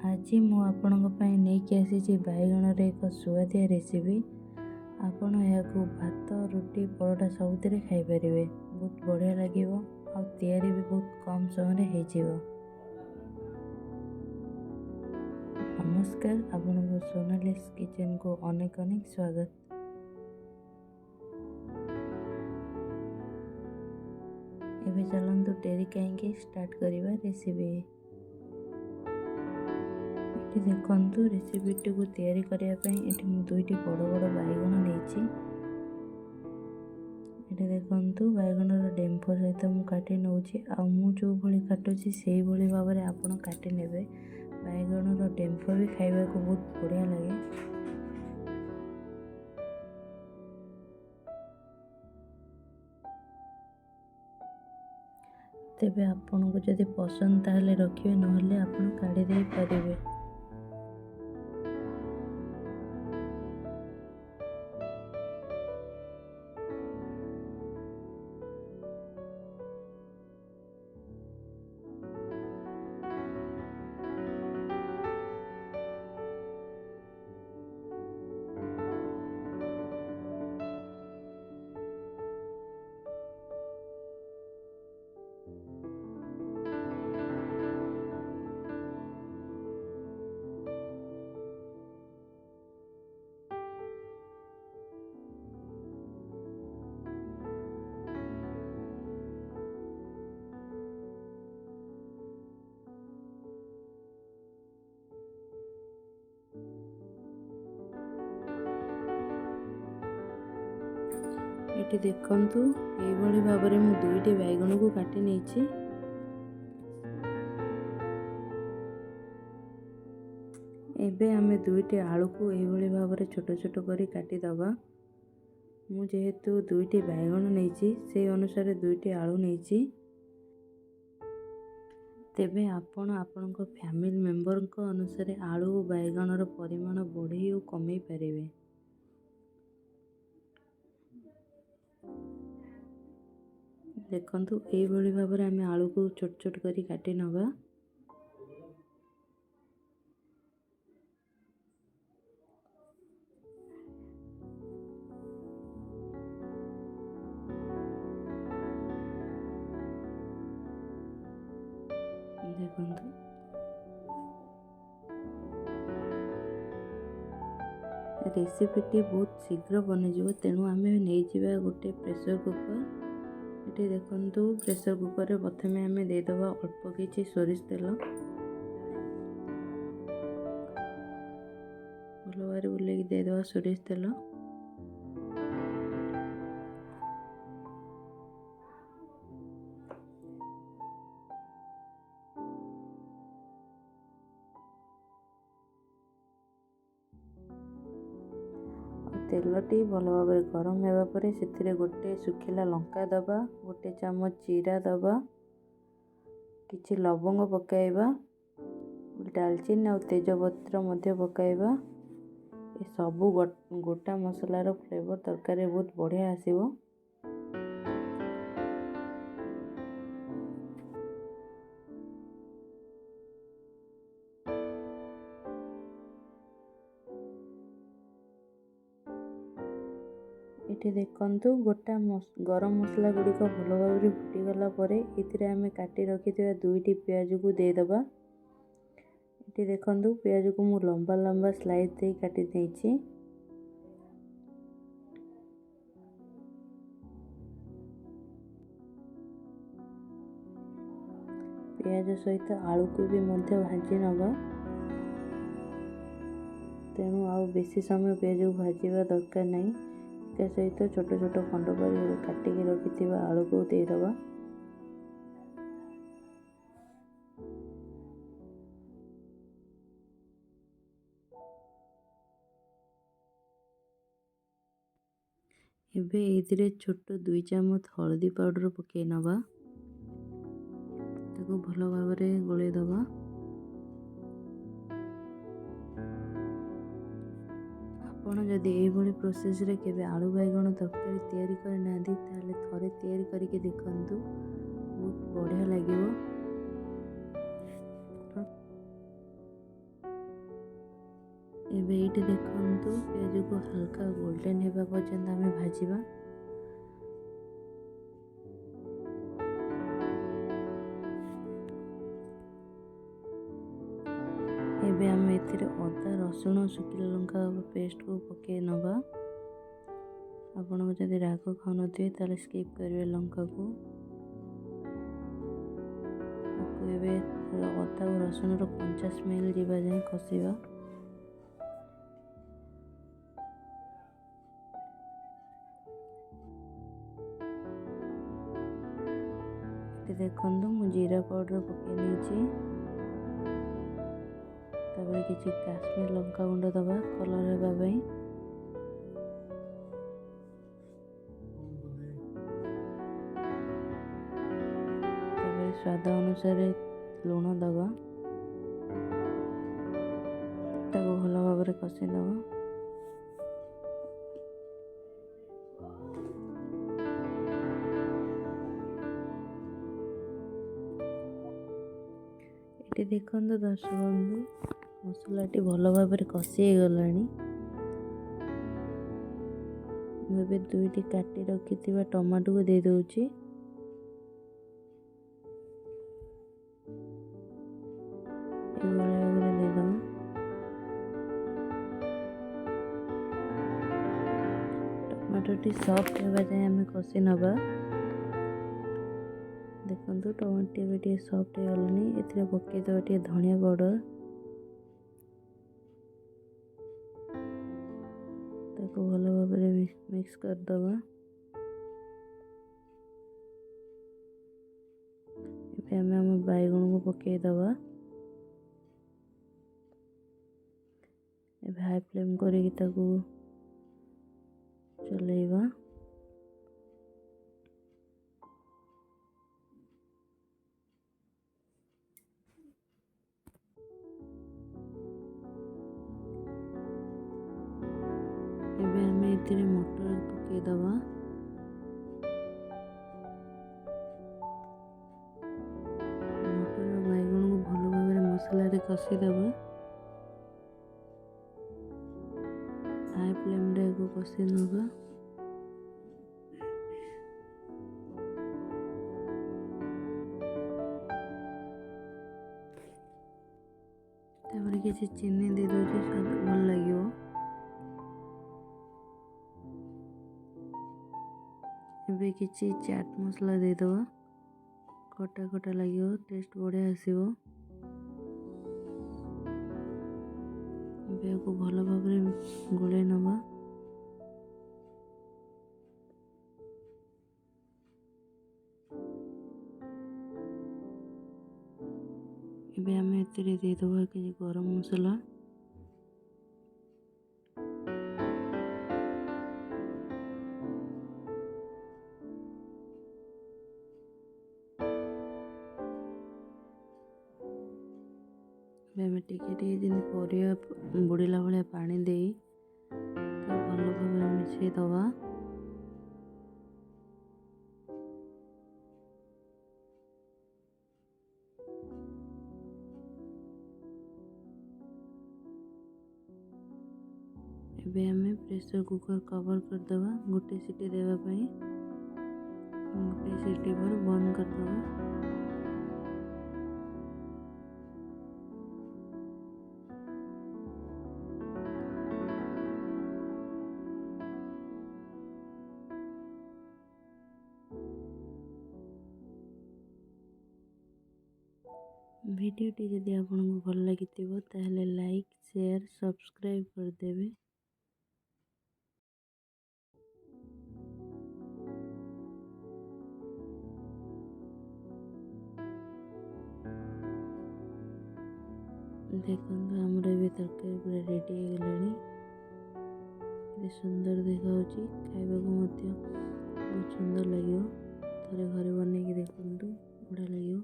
ଆଜି ମୁଁ ଆପଣଙ୍କ ପାଇଁ ନେଇକି ଆସିଛି ବାଇଗଣରେ ଏକ ସୁଆଦିଆ ରେସିପି। ଆପଣ ଏହାକୁ ଭାତ, ରୁଟି, ପରଟା ସବୁଥିରେ ଖାଇପାରିବେ। ବହୁତ ବଢ଼ିଆ ଲାଗିବ ଆଉ ତିଆରି ବି ବହୁତ କମ୍ ସମୟରେ ହେଇଯିବ। ନମସ୍କାର, ଆପଣଙ୍କୁ ସୋନାଲିସ୍ କିଚେନକୁ ଅନେକ ସ୍ୱାଗତ। ଏବେ ଚାଲନ୍ତୁ ଡେରି କାହିଁକି ଷ୍ଟାର୍ଟ କରିବା ରେସିପି। ଏଠି ଦେଖନ୍ତୁ, ରେସିପିଟିକୁ ତିଆରି କରିବା ପାଇଁ ଏଠି ମୁଁ ଦୁଇଟି ବଡ଼ ବଡ଼ ବାଇଗଣ ନେଇଛି। ଏଠି ଦେଖନ୍ତୁ, ବାଇଗଣର ଡେମ୍ଫ ସହିତ ମୁଁ କାଟି ନେଉଛି। ଆଉ ମୁଁ ଯେଉଁଭଳି କାଟୁଛି ସେଇଭଳି ଭାବରେ ଆପଣ କାଟି ନେବେ। ବାଇଗଣର ଡେମ୍ଫ ବି ଖାଇବାକୁ ବହୁତ ବଢ଼ିଆ ଲାଗେ। ତେବେ ଆପଣଙ୍କୁ ଯଦି ପସନ୍ଦ ତାହେଲେ ରଖିବେ, ନହେଲେ ଆପଣ କାଢ଼ି ଦେଇପାରିବେ। ଏଠି ଦେଖନ୍ତୁ, ଏଇଭଳି ଭାବରେ ମୁଁ ଦୁଇଟି ବାଇଗଣକୁ କାଟି ନେଇଛି। ଏବେ ଆମେ ଦୁଇଟି ଆଳୁକୁ ଏଇଭଳି ଭାବରେ ଛୋଟ ଛୋଟ କରି କାଟିଦେବା। ମୁଁ ଯେହେତୁ ଦୁଇଟି ବାଇଗଣ ନେଇଛି, ସେଇ ଅନୁସାରେ ଦୁଇଟି ଆଳୁ ନେଇଛି। ତେବେ ଆପଣ ଆପଣଙ୍କ ଫ୍ୟାମିଲି ମେମ୍ବରଙ୍କ ଅନୁସାରେ ଆଳୁ ଓ ବାଇଗଣର ପରିମାଣ ବଢ଼େଇ ଓ କମେଇ ପାରିବେ। ଦେଖନ୍ତୁ, ଏଇଭଳି ଭାବରେ ଆମେ ଆଳୁକୁ ଛୋଟ ଛୋଟ କରି କାଟି ନେବା। ଦେଖନ୍ତୁ, ରେସିପିଟି ବହୁତ ଶୀଘ୍ର ବନିଯିବ, ତେଣୁ ଆମେ ନେଇଯିବା ଗୋଟେ ପ୍ରେସର କୁକର। ଏଠି ଦେଖନ୍ତୁ, ପ୍ରେସର କୁକରରେ ପ୍ରଥମେ ଆମେ ଦେଇଦେବା ଅଳ୍ପ କିଛି ସୋରିଷ ତେଲ। ଭଲ ଭାବରେ ବୁଲେଇକି ଦେଇଦେବା ସୋରିଷ ତେଲ। ତେଲଟି ଭଲ ଭାବରେ ଗରମ ହେବା ପରେ ସେଥିରେ ଗୋଟେ ଶୁଖିଲା ଲଙ୍କା ଦେବା, ଗୋଟେ ଚାମଚ ଜିରା ଦେବା, କିଛି ଲବଙ୍ଗ ପକାଇବା, ଡାଲଚିନି ଆଉ ତେଜପତ୍ର ମଧ୍ୟ ପକାଇବା। ଏସବୁ ଗୋଟା ମସଲାର ଫ୍ଲେଭର ତରକାରୀରେ ବହୁତ ବଢ଼ିଆ ଆସିବ। ଏଠି ଦେଖନ୍ତୁ, ଗୋଟା ଗରମ ମସଲା ଗୁଡ଼ିକ ଭଲ ଭାବରେ ଫୁଟିଗଲା ପରେ ଏଥିରେ ଆମେ କାଟି ରଖିଥିବା ଦୁଇଟି ପିଆଜକୁ ଦେଇଦେବା। ଏଠି ଦେଖନ୍ତୁ, ପିଆଜକୁ ମୁଁ ଲମ୍ବା ଲମ୍ବା ସ୍ଲାଇସ୍ ଦେଇ କାଟି ଦେଇଛି। ପିଆଜ ସହିତ ଆଳୁକୁ ବି ମଧ୍ୟ ଭାଜି ନେବା। ତେଣୁ ଆଉ ବେଶୀ ସମୟ ପିଆଜକୁ ଭାଜିବା ଦରକାର ନାହିଁ। ତା ସହିତ ଛୋଟ ଛୋଟ ଖଣ୍ଡ କରି କାଟିକି ରଖିଥିବା ଆଳୁକୁ ଦେଇଦେବା। ଏବେ ଏଥିରେ ଛୋଟ 2 ଚାମଚ ହଳଦୀ ପାଉଡ଼ର ପକାଇ ନେବା। ତାକୁ ଭଲ ଭାବରେ ଗୋଳେଇ ଦେବା। ଆପଣ ଯଦି ଏଇଭଳି ପ୍ରୋସେସରେ କେବେ ଆଳୁ ବାଇଗଣ ତରକାରୀ ତିଆରି କରିନାହାନ୍ତି, ତାହେଲେ ଥରେ ତିଆରି କରିକି ଦେଖନ୍ତୁ, ବହୁତ ବଢ଼ିଆ ଲାଗିବ। ଏବେ ଏଇଠି ଦେଖନ୍ତୁ ପିଆଜକୁ ହାଲକା ଗୋଲ୍ଡେନ୍ ହେବା ପର୍ଯ୍ୟନ୍ତ ଆମେ ଭାଜିବା। ଏବେ ଆମେ ଏଥିରେ ଅଦା ରସୁଣ ଶୁଖିଲା ଲଙ୍କା ପେଷ୍ଟକୁ ପକାଇ ନେବା। ଆପଣଙ୍କୁ ଯଦି ରାଗ ଖାଉନଥିବେ ତାହେଲେ ସ୍କିପ୍ କରିବେ ଲଙ୍କାକୁ। ତାକୁ ଏବେ ଅଦା ଓ ରସୁଣର କଞ୍ଚା ସ୍ମେଲ୍ ଯିବା ଯାଏ କଷିବା। ଏଠି ଦେଖନ୍ତୁ ମୁଁ ଜିରା ପାଉଡ଼ର ପକାଇ ନେଇଛି। ତାପରେ କିଛି କାଶ୍ମୀର ଲଙ୍କା ଗୁଣ୍ଡ ଦେବା କଲର୍ ହେବା ପାଇଁ। ତାପରେ ସ୍ୱାଦ ଅନୁସାରେ ଲୁଣ ଦେବା। ତାକୁ ଭଲ ଭାବରେ କଷି ଦେବା। ଏଠି ଦେଖନ୍ତୁ ଦର୍ଶକ ବନ୍ଧୁ, ମସଲାଟି ଭଲ ଭାବରେ କଷି ହେଇଗଲାଣି। ମୁଁ ଏବେ 2ଟି କାଟି ରଖିଥିବା ଟମାଟୋକୁ ଦେଇ ଦେଉଛି। ଏଭଳି ଭାବରେ ଦେଇଦେବା। ଟମାଟୋଟି ସଫ୍ଟ ହେବା ଯାଏଁ ଆମେ କଷି ନେବା। ଦେଖନ୍ତୁ ଟମାଟୋ ଏବେ ଟିକେ ସଫ୍ଟ ହେଇଗଲାଣି। ଏଥିରେ ପକାଇଦେବା ଟିକେ ଧନିଆ ପାଉଡ଼ର। ତାକୁ ଭଲ ଭାବରେ ମିକ୍ସ କରିଦେବା। ଏବେ ଆମେ ଆମ ବାଇଗଣକୁ ପକାଇଦେବା। ଏବେ ହାଇ ଫ୍ଲେମ୍ କରିକି ତାକୁ ଚଲେଇବା। ଏବେ ଆମେ ଏଥିରେ ମଟର ପକାଇଦେବା। ମଟର ଆଉ ବାଇଗଣକୁ ଭଲ ଭାବରେ ମସଲାରେ କଷିଦେବା। ହାଇ ଫ୍ଲେମ୍ରେ ଏହାକୁ କଷି ନେବା। ତାପରେ କିଛି ଚିନି ଦେଇ ଦେଉଛି, ସ୍ୱାଦ ଭଲ ଲାଗିବ। ଏବେ କିଛି ଚାଟ୍ ମସଲା ଦେଇଦେବା। ଖଟା ଖଟା ଲାଗିବ, ଟେଷ୍ଟ ବଢ଼ିଆ ଆସିବ। ଏବେ ଏହାକୁ ଭଲ ଭାବରେ ଗୋଳେଇ ନେବା। ଏବେ ଆମେ ଏଥିରେ ଦେଇଦେବା କିଛି ଗରମ ମସଲା। ଏବେ ଆମେ ଟିକେ ଟିକେ ଯେମିତି ପରିବା ବୁଡ଼ିଲା ଭଳିଆ ପାଣି ଦେଇ ତାକୁ ଭଲ ଭାବରେ ମିଶାଇ ଦେବା। ଏବେ ଆମେ ପ୍ରେସର କୁକର କଭର କରିଦେବା 1 ସିଟି ଦେବା ପାଇଁ। 1 ସିଟି ପରେ ବନ୍ଦ କରିଦେବା। ଭିଡ଼ିଓଟି ଯଦି ଆପଣଙ୍କୁ ଭଲ ଲାଗିଥିବ ତାହେଲେ ଲାଇକ୍, ସେୟାର, ସବସ୍କ୍ରାଇବ୍ କରିଦେବେ। ଦେଖନ୍ତୁ ଆମର ଏବେ ତରକାରୀ ପୁରା ରେଡ଼ି ହେଇଗଲାଣି। କେତେ ସୁନ୍ଦର ଦେଖାଯାଉଛି, ଖାଇବାକୁ ମଧ୍ୟ ବହୁତ ସୁନ୍ଦର ଲାଗିବ। ଥରେ ଘରେ ବନେଇକି ଦେଖନ୍ତୁ, ବଢ଼ିଆ ଲାଗିବ।